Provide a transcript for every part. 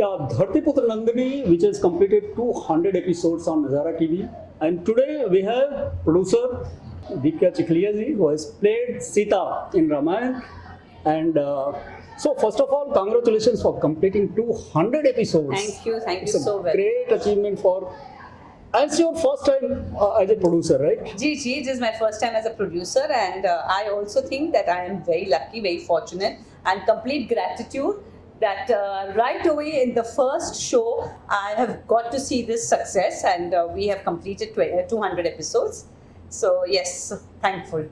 Yeah, Dhartiputra Nandini, which has completed 200 episodes on Nazara TV. And today we have producer Deepika Chikhliya ji, who has played Sita in Ramayana. And so, first of all, congratulations for completing 200 episodes. Thank you It's a so very great achievement for. And it's your first time as a producer, right? This is my first time as a producer, and I also think that I am very lucky, very fortunate, and complete gratitude that right away in the first show I have got to see this success, and we have completed 200 episodes. So yes, thankful.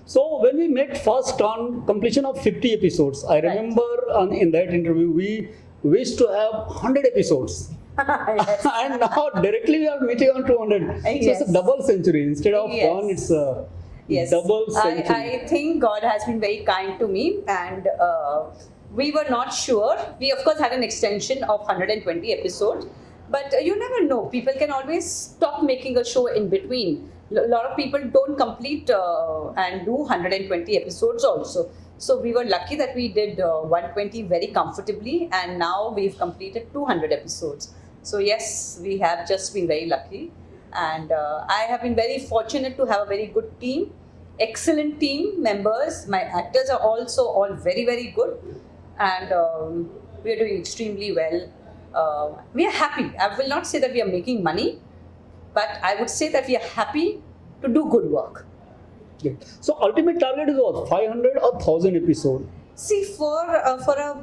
So when we met first on completion of 50 episodes, I remember in that interview we wished to have 100 episodes. Yes. And now directly we are meeting on 200. So it's a double century. Instead of one, it's a double century. I think God has been very kind to me, and we were not sure. We of course had an extension of 120 episodes, but you never know. People can always stop making a show in between. A lot of people don't complete and do 120 episodes also. So we were lucky that we did 120 very comfortably, and now we've completed 200 episodes. So yes, we have just been very lucky, and I have been very fortunate to have a very good team, excellent team members. My actors are also all very, very good, and we are doing extremely well. We are happy. I will not say that we are making money, but I would say that we are happy to do good work. Yeah. So ultimate target is what? 500 or 1000 episode? See, for a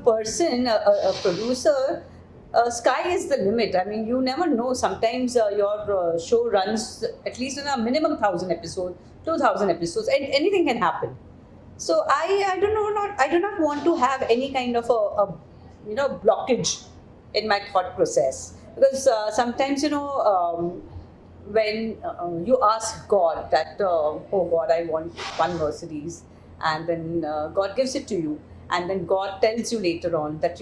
person, a producer, sky is the limit. I mean, you never know. Sometimes your show runs at least in a minimum 1000 episodes, 2000 episodes, and anything can happen. So I don't know. I do not want to have any kind of a blockage in my thought process, because sometimes when you ask God that, oh God, I want one Mercedes, and then God gives it to you, and then God tells you later on that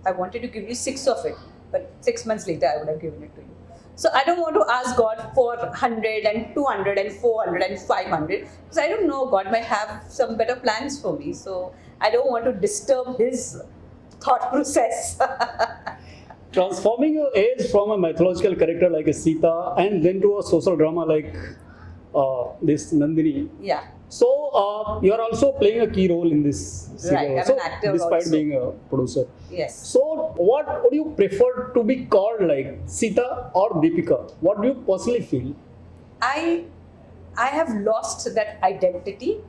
I wanted to give you 6 of it, but 6 months later I would have given it to you. So I don't want to ask God for 100 and 200 and 400 and 500, because I don't know, God might have some better plans for me. So I don't want to disturb His thought process. Transforming your age from a mythological character like a Sita and then to a social drama like this Nandini. Yeah. So you are also playing a key role in this serial. Right, I'm an actor despite also. being a producer. Yes. So what would you prefer to be called, like Sita or Deepika? What do you personally feel? I have lost that identity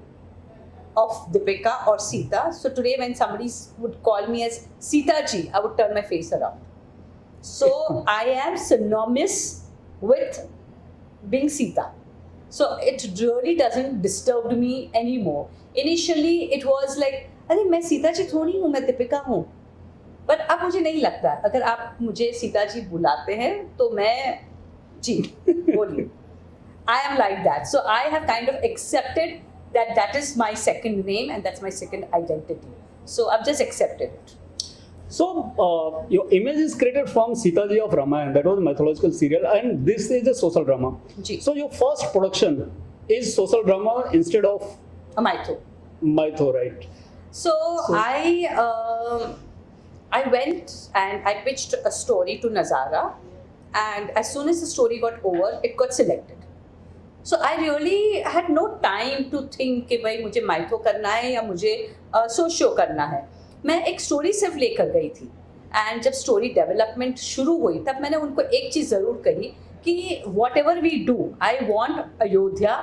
of Deepika or Sita. So today when somebody would call me as Sita ji, I would turn my face around. So I am synonymous with being Sita. So it really doesn't disturb me anymore. Initially it was like, अरे मैं सीता जी थोड़ी हूँ, मैं दीपिका हूँ. But अब मुझे नहीं लगता. अगर आप मुझे सीता जी बुलाते हैं तो मैं जी बोलिए. I am like that. So I have kind of accepted that is my second name and that's my second identity. So I've just accepted it. So your image is created from Sita ji of Ramayana. That was a mythological serial, and this is a social drama. Ji. So your first production is social drama instead of A mytho. mytho, right? So I went and I pitched a story to Nazara, and as soon as the story got over, it got selected. So I really had no time to think कि भाई मुझे mytho करना है या मुझे socio करना है. मैं एक स्टोरी सिर्फ लेकर गई थी, एंड जब स्टोरी डेवलपमेंट शुरू हुई तब मैंने उनको एक चीज़ ज़रूर कही कि whatever we do, I want Ayodhya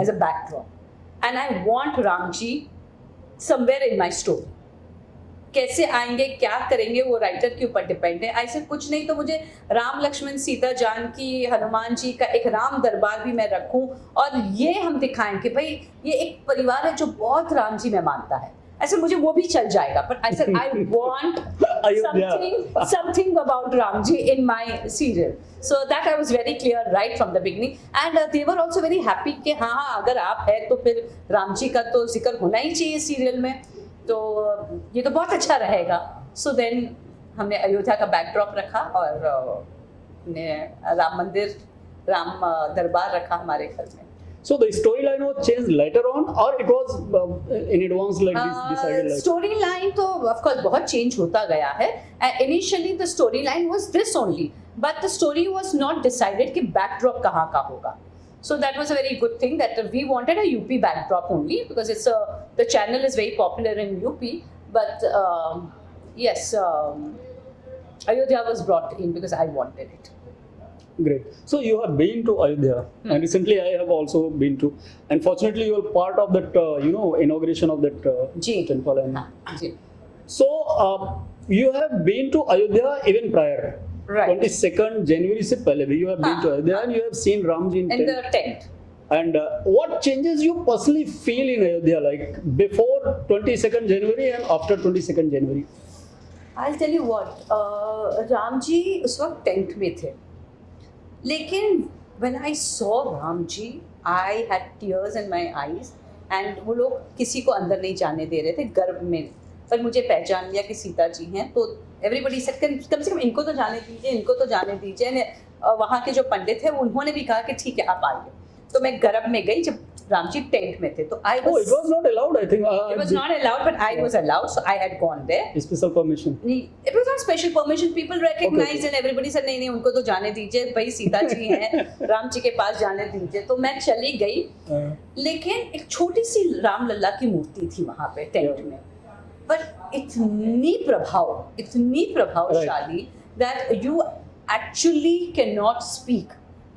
as a backdrop and I want Ram ji somewhere in my story. कैसे आएंगे, क्या करेंगे, वो राइटर के ऊपर डिपेंड है. ऐसे कुछ नहीं तो मुझे राम लक्ष्मण सीता जानकी हनुमान जी का एक राम दरबार भी मैं रखूं और ये हम दिखाएं कि भाई ये एक परिवार है जो बहुत राम जी में मानता है. ऐसे मुझे वो भी चल जाएगा, but I said I want something about Ramji in my serial. So that I was very clear right from the beginning, and they were also very happy कि हाँ अगर आप है तो फिर राम जी का तो जिक्र होना ही चाहिए सीरियल में, तो ये तो बहुत अच्छा रहेगा. So then हमने अयोध्या का बैकड्रॉप रखा और राम मंदिर, राम दरबार रखा हमारे घर में. So the storyline was changed later on, or it was in advance like this decided like. Storyline तो of course बहुत change होता गया है. Initially the storyline was this only, but the story was not decided कि backdrop कहाँ का होगा. So that was a very good thing that we wanted a UP backdrop only because the channel is very popular in UP. But yes, Ayodhya was brought in because I wanted it. Great. So you have been to Ayodhya, and recently I have also been to. And fortunately, you were part of that, inauguration of that temple. And so you have been to Ayodhya even prior. Right. 22nd January से पहले भी you have been to Ayodhya and you have seen Ramji in the tent. And what changes you personally feel in Ayodhya, like before 22nd January and after 22nd January? I'll tell you what. Ramji उस वक्त tent में थे. लेकिन when I saw Ramji, I had tears in my eyes and वो लोग किसी को अंदर नहीं जाने दे रहे थे गर्भ में, पर मुझे पहचान लिया कि सीता जी हैं, तो एवरीबडी सेड कम से कम इनको तो जाने दीजिए, इनको तो जाने दीजिए. वहाँ के जो पंडित हैं उन्होंने भी कहा कि ठीक है आप आइए. तो मैं गर्भ में गई जब रामजी टेंट में थे, तो I was. Oh, it was not allowed, I think. It was not allowed, but I was allowed, so I had gone there. Special permission. It was not special permission. People recognized and everybody said नहीं उनको तो जाने दीजिए, भाई सीता जी हैं, राम जी के पास जाने दीजिए. तो मैं चली गई, लेकिन एक छोटी सी राम लल्ला की मूर्ति थी वहाँ पे टेंट में, पर इतनी प्रभावशाली that you actually cannot speak.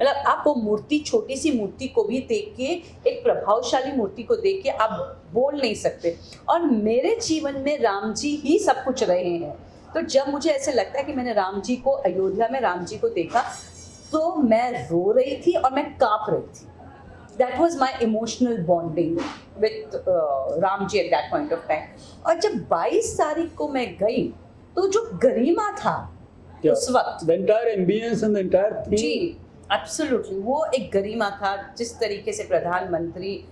मतलब आप वो मूर्ति, छोटी सी मूर्ति को भी देख के, एक प्रभावशाली मूर्ति को देख के आप बोल नहीं सकते. और मेरे जीवन में राम जी ही सब कुछ रहे हैं. तो जब मुझे ऐसे लगता है कि मैंने राम जी को, अयोध्या में राम जी को देखा, तो मैं रो रही थी और मैं कांप रही थी. That was my emotional bonding with Ramji at that point of time. और जब 22 तारीख को मैं गई, तो जो गरिमा था उस वक्त, the entire ambience and the entire thing. Ji, absolutely, वो एक गरिमा था. जिस तरीके से प्रधानमंत्री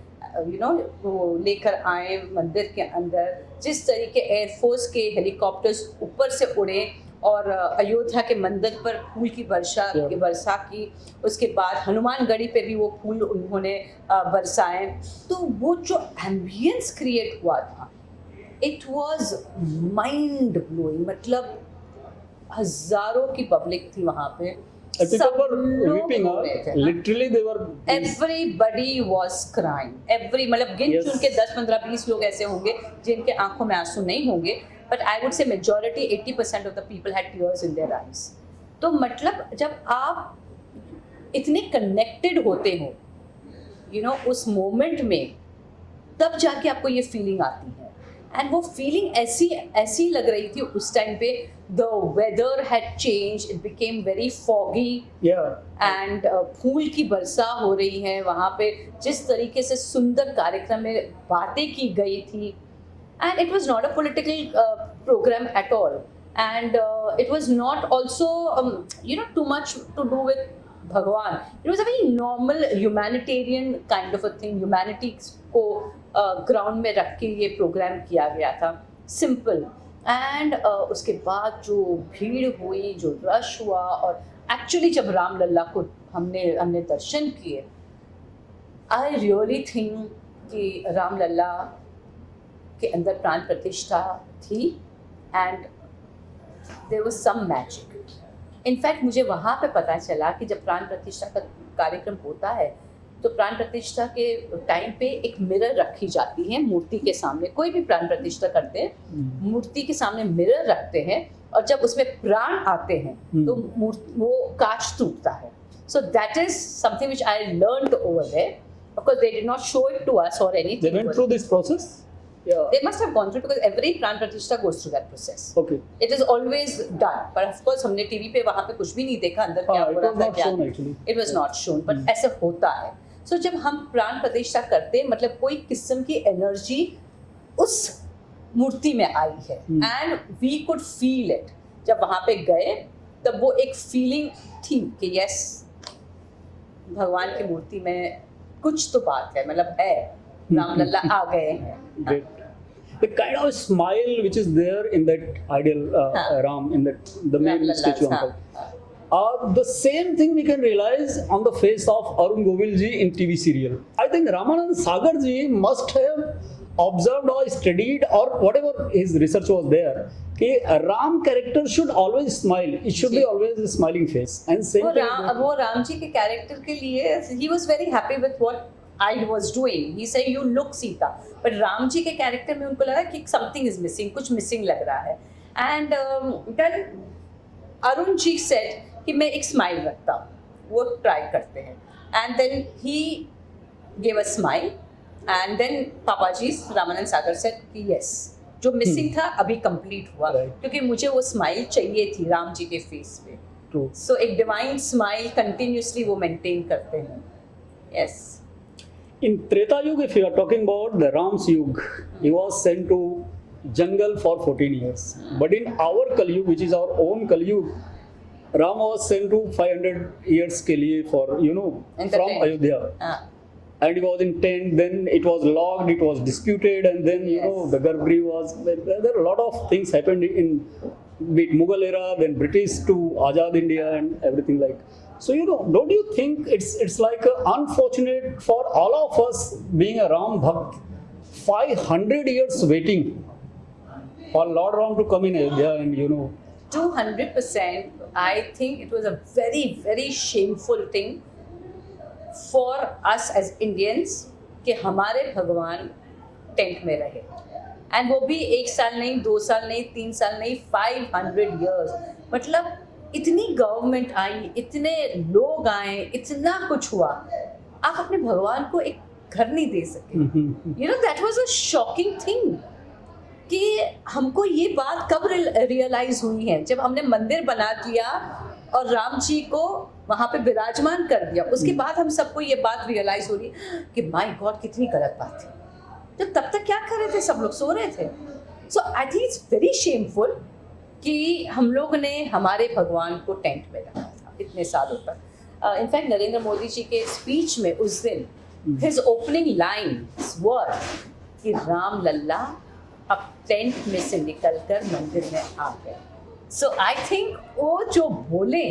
वो लेकर आए मंदिर के अंदर, जिस तरीके एयरफोर्स के हेलीकॉप्टर्स ऊपर से उड़े और अयोध्या के मंदिर पर फूल की वर्षा की, उसके बाद हनुमानगढ़ी पे भी वो फूल उन्होंने बरसाए. तो वो जो एम्बियंस क्रिएट हुआ था, इट वाज माइंड ब्लोइंग. मतलब हजारों की पब्लिक थी वहाँ पे. People were weeping out. Literally they were. Everybody was crying. मतलब गिन चुन के 10, 15, 20 लोग ऐसे होंगे जिनके आंखों में आंसू नहीं होंगे. But I would say majority, 80% of the people had tears in their eyes. तो मतलब जब आप इतने connected होते हो, उस moment में, तब जाके आपको ये feeling आती है. And वो feeling ऐसी लग रही थी उस टाइम पे. The weather had changed. It became very foggy. Yeah. And फूल की वर्षा हो रही है वहाँ पे. जिस तरीके से सुंदर कार्यक्रम में बातें की गई थी. And it was not a political program at all. And it was not also, too much to do with Bhagwan. It was a very normal humanitarian kind of a thing. Humanity को ground में रख के ये programme किया गया था. Simple. And उसके बाद जो भीड़ हुई, जो रश हुआ, और एक्चुअली जब राम लल्ला को हमने दर्शन किए, आई रियली थिंक कि राम लल्ला के अंदर प्राण प्रतिष्ठा थी. And there was some magic. In fact मुझे वहाँ पे पता चला कि जब प्राण प्रतिष्ठा का कार्यक्रम होता है, तो प्राण प्रतिष्ठा के टाइम पे एक मिरर रखी जाती है मूर्ति के सामने. कोई भी प्राण प्रतिष्ठा करते हैं, मूर्ति के सामने मिरर रखते हैं, और जब उसमें प्राण आते हैं तो वो कांच टूटता है. So that is something which I learned over there. Of course they did not show it to us और anything. They went through this process? Yeah. They must have gone through because every pran pratishtha goes through that process. Okay. It is always done. But of course हमने TV पे वहाँ पे कुछ भी नहीं देखा अंदर क्या हो रहा था, क्या नहीं. It was not shown. But ऐसे होता है. So जब हम प्राण प्रतिष्ठा करते हैं, मतलब कोई किस्म की एनर्जी उस मूर्ति में आई है. And we could feel it. जब वहाँ पे गए तब वो एक फीलिंग थी कि यस, भगवान की मूर्ति में कुछ तो बात है, मतलब है, राम लल्ला आ गए हैं. Great. The kind of smile which is there in that ideal Ram, in that the main statue. The same thing we can realize on the face of Arun Govil ji in TV serial. I think Ramanand Sagar ji must have observed or studied or whatever his research was there कि Ram character should always smile. It should be always a smiling face. And same वो राम जी के character के लिए he was very happy with what I was doing. He said you look Sita. But Ram ji के character में उनको लगा कि something is missing, कुछ missing लग रहा है. And then Arun ji said कि मैं एक स्माइल रखता हूँ, वो ट्राई करते हैं. And then he gave a smile and then papa ji Ramanand Sagar said कि यस, जो मिसिंग था अभी कंप्लीट हुआ, क्योंकि मुझे वो स्माइल चाहिए थी राम जी के फेस पे. सो एक डिवाइन स्माइल कंटिन्यूसली वो मेंटेन करते हैं. Yes. In Treta Yuga, if you are talking about the Ram's Yuga, he was sent to jungle for 14 years. But in our Kali Yuga, which is our own Kali Yuga, Ram was sent to 500 years के लिए for from Ayodhya, and he was in tent. Then it was locked, it was disputed, and then the Garbri was. There are a lot of things happened in Mughal era, then British to Azad India and everything like. So don't you think it's like unfortunate for all of us being a Ram Bhakt, 500 years waiting for Lord Ram to come in Ayodhya and 200%. I think it was a very, very shameful thing for us as Indians कि हमारे भगवान tent में रहे. And वो भी 1 साल नहीं, 2 साल नहीं, 3 साल नहीं, 500 years. मतलब इतनी गवर्नमेंट आई, इतने लोग आए, इतना कुछ हुआ, आप अपने भगवान को एक घर नहीं दे सके. That was a shocking thing कि हमको ये बात कब रियलाइज हुई है, जब हमने मंदिर बना दिया और राम जी को वहाँ पे विराजमान कर दिया. उसके बाद हम सबको ये बात रियलाइज हो रही कि माय गॉड कितनी गलत बात थी. तो तब तक क्या कर रहे थे, सब लोग सो रहे थे. So I think it's very shameful कि हम लोग ने हमारे भगवान को टेंट में रखा था इतने सालों तक. इनफैक्ट नरेंद्र मोदी जी के स्पीच में उस दिन हिज ओपनिंग लाइन्स वर कि राम लल्ला अब टेंट में से निकलकर मंदिर में आ गए. सो आई थिंक वो जो बोले,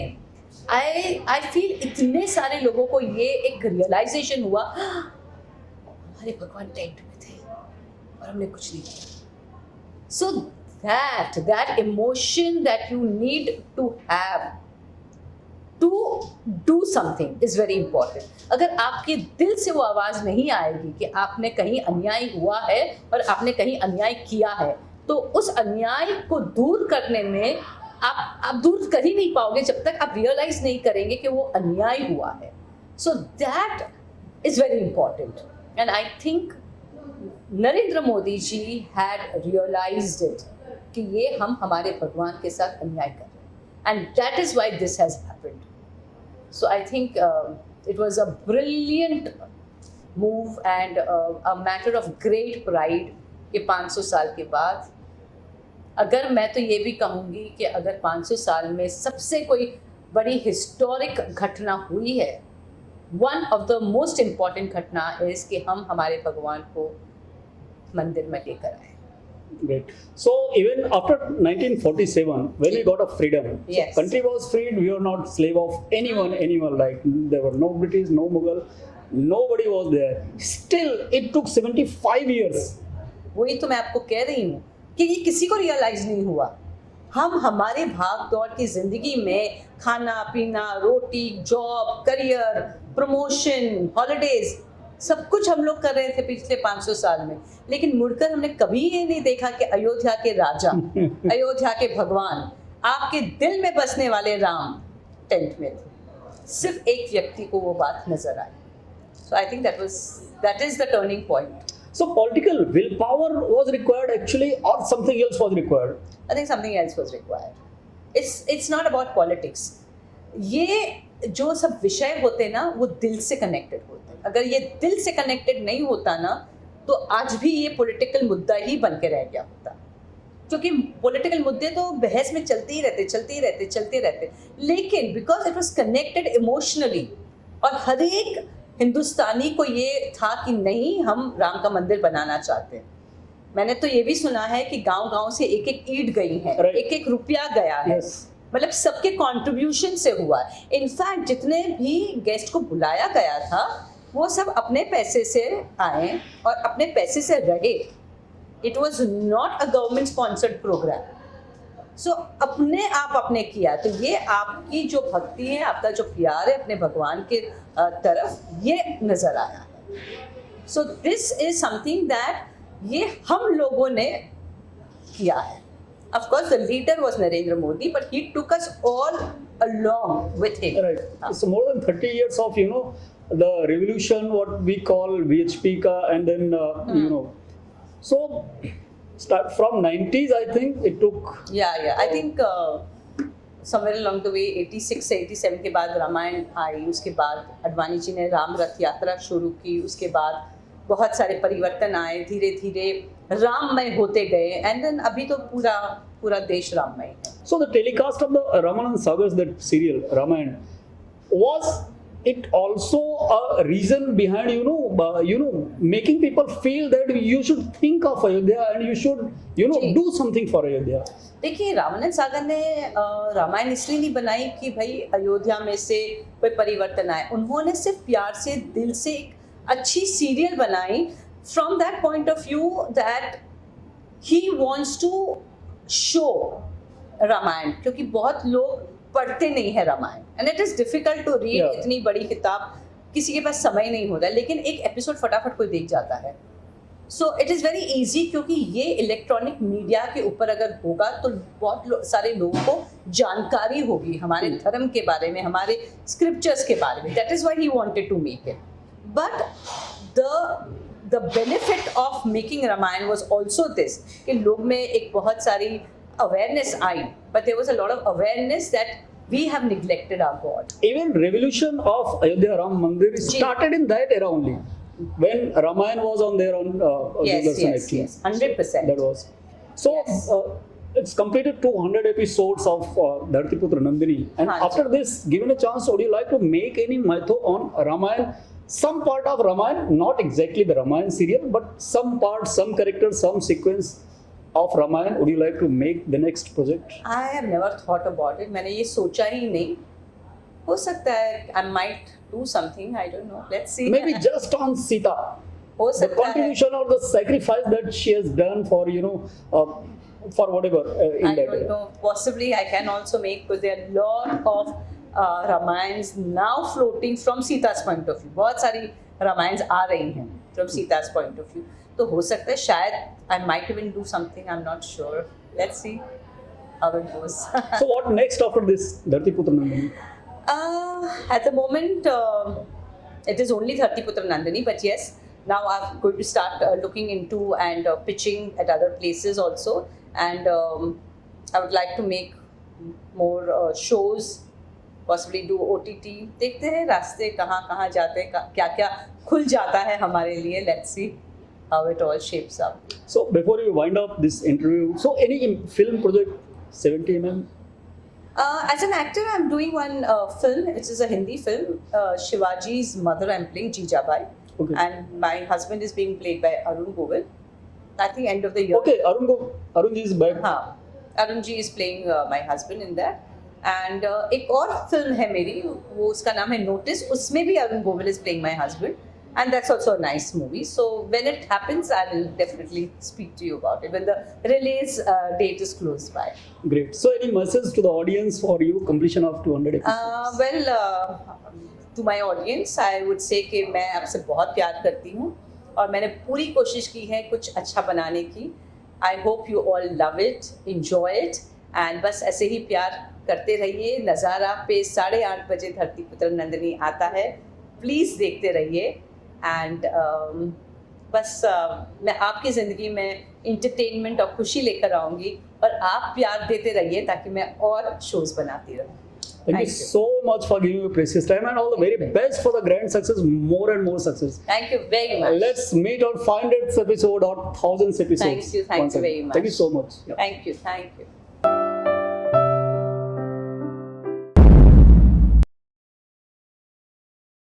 आई फील इतने सारे लोगों को ये एक रियलाइजेशन हुआ, हमारे भगवान टेंट में थे और हमने कुछ नहीं किया. So that emotion that you need to have to do something is very important. अगर आपके दिल से वो आवाज़ नहीं आएगी कि आपने कहीं अन्याय हुआ है और आपने कहीं अन्याय किया है, तो उस अन्याय को दूर करने में आप दूर कर ही नहीं पाओगे जब तक आप रियलाइज नहीं करेंगे कि वो अन्याय हुआ है. So that is very important and I think Narendra Modi ji had realised it कि ये हम हमारे भगवान के साथ अन्याय कर रहे हैं, and that is why this has happened. So I think it was a brilliant move and a matter of great pride कि 500 साल के बाद, अगर मैं तो ये भी कहूँगी कि अगर 500 साल में सबसे कोई बड़ी हिस्टोरिक घटना हुई है, one of the most important घटना is कि हम हमारे भगवान को मंदिर में लेकर आए. Great. So even after 1947, when we got a freedom, yes, so country was freed. We were not slave of anyone. Like there were no British, no Mughal, nobody was there. Still, it took 75 years. वही तो मैं आपको कह रही हूँ कि ये किसी को रियलाइज नहीं हुआ. हम हमारे भाग दौड़ की जिंदगी में खाना पीना, रोटी, जॉब, करियर, प्रमोशन, हॉलीडेज, सब कुछ हम लोग कर रहे थे पिछले 500 साल में. लेकिन मुड़कर हमने कभी ये नहीं देखा कि अयोध्या के राजा, अयोध्या के भगवान, आपके दिल में बसने वाले राम टेंट में थे. सिर्फ एक व्यक्ति को वो बात नजर आई. So I think that is the turning point. So political willpower was required actually, or something else was required? I think something else was required. It's not about politics. ये जो सब विषय होते ना वो दिल से कनेक्टेड होते हैं. अगर ये दिल से कनेक्टेड नहीं होता ना तो आज भी ये पॉलिटिकल मुद्दा ही बन के रह गया होता. क्योंकि पॉलिटिकल मुद्दे तो बहस में चलते ही रहते. लेकिन because it was connected emotionally, और हर एक हिंदुस्तानी को ये था कि नहीं, हम राम का मंदिर बनाना चाहते हैं. मैंने तो ये भी सुना है कि गांव-गांव से एक-एक ईंट गई है, right, एक-एक रुपया गया है. yes. मतलब सबके कंट्रीब्यूशन से हुआ। इनफैक्ट जितने भी गेस्ट को बुलाया गया था वो सब अपने पैसे से आए और अपने पैसे से रहे। It was not a government sponsored program. So अपने आप आपने किया, तो ये आपकी जो भक्ति है, आपका जो प्यार है अपने भगवान के तरफ, ये नजर आया है। So this is something that ये हम लोगों ने किया है। Of course, the leader was Narendra Modi, but he took us all along with him. Right. So more than 30 years of, you know, the revolution, what we call VHP ka, and then, you know, so start from 90s, I think it took. Yeah. I think somewhere along the way, 86 से 87 के बाद रामायण आई, उसके बाद अडवाणी जी ने राम रथ यात्रा शुरू की, उसके बाद बहुत सारे परिवर्तन आए, धीरे धीरे राममय होते गए, एंड देन अभी तो पूरा देश राममय है। So the telecast of the Ramanand Sagas, that serial Ramayana, was it also a reason behind, you know, making people feel that you should think of Ayodhya and you should, you know, ji. do something for Ayodhya? देखिए, रामानंद सागर ने रामायण इसलिए नहीं बनाई कि भाई अयोध्या में से कोई परिवर्तन आए। उन्होंने सिर्फ प्यार से, दिल से एक अच्छी सीरियल बनाई from that point of view that he wants to show Ramayan, क्योंकि बहुत लोग पढ़ते नहीं है Ramayan, and it is difficult to read. Yeah. इतनी बड़ी किताब किसी के पास समय नहीं होता, लेकिन एक एपिसोड फटाफट कोई देख जाता है। So it is very easy, क्योंकि ये इलेक्ट्रॉनिक मीडिया के ऊपर अगर होगा तो बहुत सारे लोगों को जानकारी होगी हमारे धर्म के बारे में, हमारे स्क्रिप्चर्स के बारे में। That is why he wanted to make it. But the benefit of making Ramayana was also this, कि लोग में एक बहुत सारी awareness I, but there was a lot of awareness that we have neglected our God. Even revolution of Ayodhya Ram Mandir started in that era only, when Ramayana was on their own. Yes, 100%. That was. So Yes. it's completed 200 episodes of Dhartiputra Nandini, and Haan ji. after this, given a chance, would you like to make any mytho on Ramayana? Some part of Ramayana, not exactly the Ramayana serial, but some part, some character, some sequence of Ramayana. Would you like to make the next project? I have never thought about it. मैंने ये सोचा ही नहीं। हो सकता है I might do something. I don't know. Let's see. Maybe just on Sita. हो The सकता है। contribution or the sacrifice that she has done for, for whatever in I that don't era. know. Possibly I can also make, because there are a lot of Ramayans now floating from Sita's point of view. बहुत सारी Ramayans आ रही हैं from Sita's point of view. तो हो सकता है शायद I might even do something. I'm not sure. Let's see how it goes. So what next after this Dhartiputra Nandini? At the moment, it is only Dhartiputra Nandini, but yes, now I'm going to start looking into and pitching at other places also, and I would like to make more shows, possibly do OTT. देखते हैं रास्ते कहाँ जाते हैं, क्या खुल जाता है हमारे लिए. Let's see how it all shapes up. So before you wind up this interview, so any film project 70 mm? As an actor, I'm doing one film, which is a Hindi film. Shivaji's mother, I'm playing Jijabai. Okay. And my husband is being played by Arun Govil. I think end of the year. Okay, Arun ji is back. हाँ, Arun ji is playing my husband in that. And एक और film है मेरी, वो उसका नाम है notice. उसमें भी Arun Govil is playing my husband. And that's also a nice movie. So when it happens, I will definitely speak to you about it when the release date is close by. Great. So any message to the audience for you, completion of 200 episodes? To my audience, I would say कि मैं आपसे बहुत प्यार करती हूँ और मैंने पूरी कोशिश की है कुछ अच्छा बनाने की. I hope you all love it, enjoy it, and बस ऐसे ही प्यार करते रहिए. नज़ारा पे 8:30 बजे धरतीपुत्र नंदिनी आता है. प्लीज़ देखते रहिए. एंड बस मैं आपकी ज़िंदगी में इंटरटेनमेंट और खुशी लेकर आऊँगी और आप प्यार देते रहिए ताकि मैं और शोज़ बनाती रहूँ. Thank you so much for giving your precious time, and all the very best for the grand success, more and more success. Thank you very much. Let's meet on 500th episode or 1000th episode. Thank you very much. Thank you so much. Yeah. Thank you.